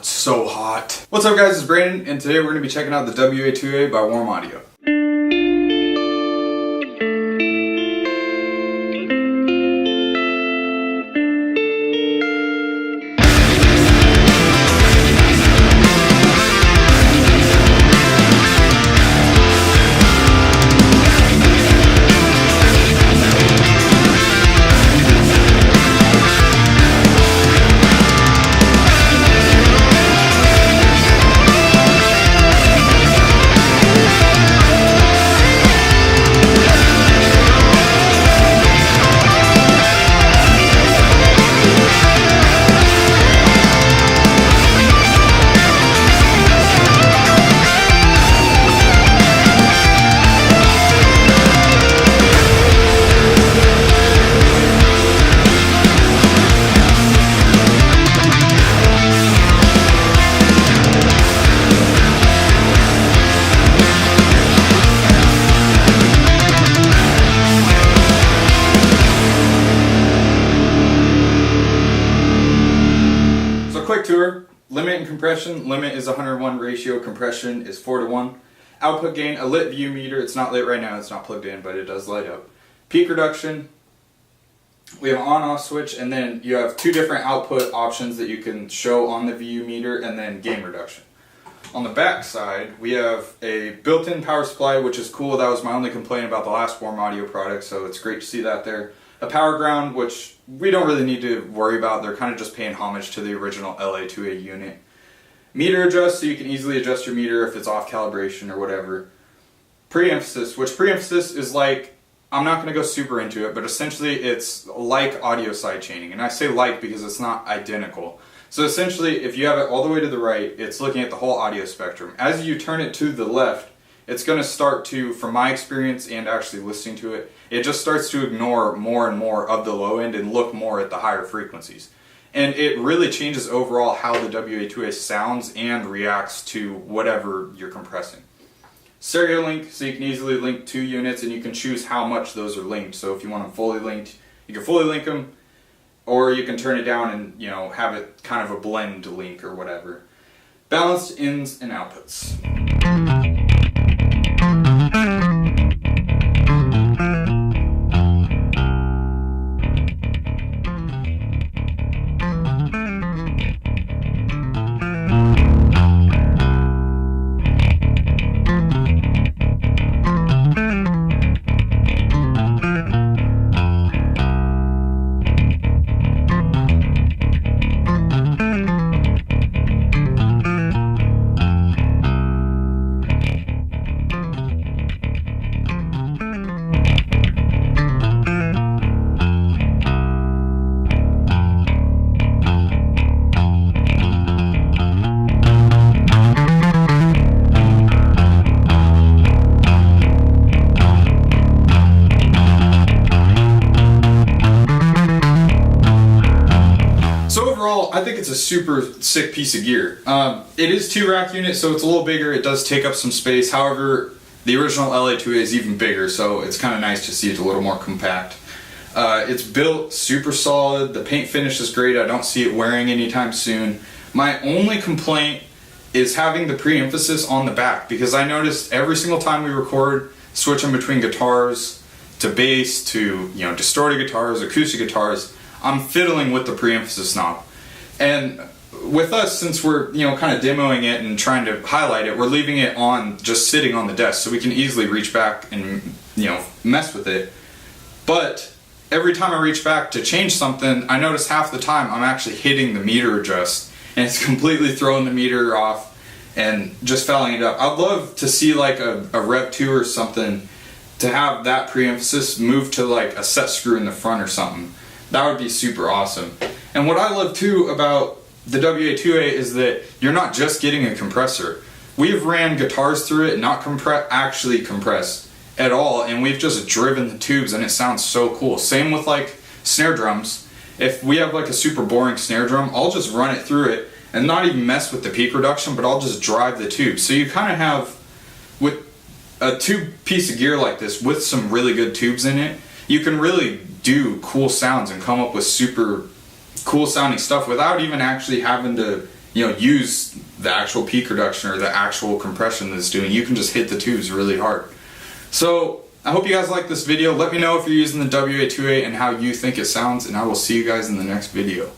it's so hot. What's up guys, it's Brandon, and today we're going to be checking out the WA-2A by Warm Audio. Quick tour. Limit and compression. Limit is 101 ratio, compression is 4:1. Output gain, a lit view meter. It's not lit right now, it's not plugged in, but it does light up. Peak reduction, we have an on-off switch, and then you have two different output options that you can show on the view meter, and then gain reduction. On the back side, we have a built-in power supply, which is cool. That was my only complaint about the last Warm Audio product, so it's great to see that there. A power ground, which we don't really need to worry about. They're kind of just paying homage to the original WA-2A unit. Meter adjust, so you can easily adjust your meter if it's off calibration or whatever. Pre-emphasis, which pre-emphasis is like, I'm not going to go super into it, but essentially it's like audio sidechaining. And I say like because it's not identical. So essentially, if you have it all the way to the right, it's looking at the whole audio spectrum. As you turn it to the left, it's going to start to, from my experience and actually listening to it, it just starts to ignore more and more of the low end and look more at the higher frequencies. And it really changes overall how the WA-2A sounds and reacts to whatever you're compressing. Stereo link, so you can easily link two units and you can choose how much those are linked. So if you want them fully linked, you can fully link them, or you can turn it down and, you know, have it kind of a blend link or whatever. Balanced ins and outputs. I think it's a super sick piece of gear. It is 2-rack unit, so it's a little bigger. It does take up some space. However, the original WA-2A is even bigger, so it's kind of nice to see it a little more compact. It's built super solid. The paint finish is great. I don't see it wearing anytime soon. My only complaint is having the pre-emphasis on the back, because I noticed every single time we record, switching between guitars to bass to, you know, distorted guitars, acoustic guitars, I'm fiddling with the pre-emphasis knob. And with us, since we're, you know, kind of demoing it and trying to highlight it, we're leaving it on, just sitting on the desk, so we can easily reach back and, you know, mess with it. But every time I reach back to change something, I notice half the time I'm actually hitting the meter adjust, and it's completely throwing the meter off and just fouling it up. I'd love to see like a Rev 2 or something to have that pre-emphasis move to like a set screw in the front or something. That would be super awesome. And what I love too about the WA-2A is that you're not just getting a compressor. We've ran guitars through it, not actually compressed at all, and we've just driven the tubes and it sounds so cool. Same with like snare drums. If we have like a super boring snare drum, I'll just run it through it and not even mess with the peak reduction, but I'll just drive the tube. So you kind of have, with a tube piece of gear like this with some really good tubes in it, you can really do cool sounds and come up with super cool sounding stuff without even actually having to use the actual peak reduction or the actual compression that it's doing. You can just hit the tubes really hard. So I hope you guys like this video. Let me know if you're using the WA-2A and how you think it sounds, and I will see you guys in the next video.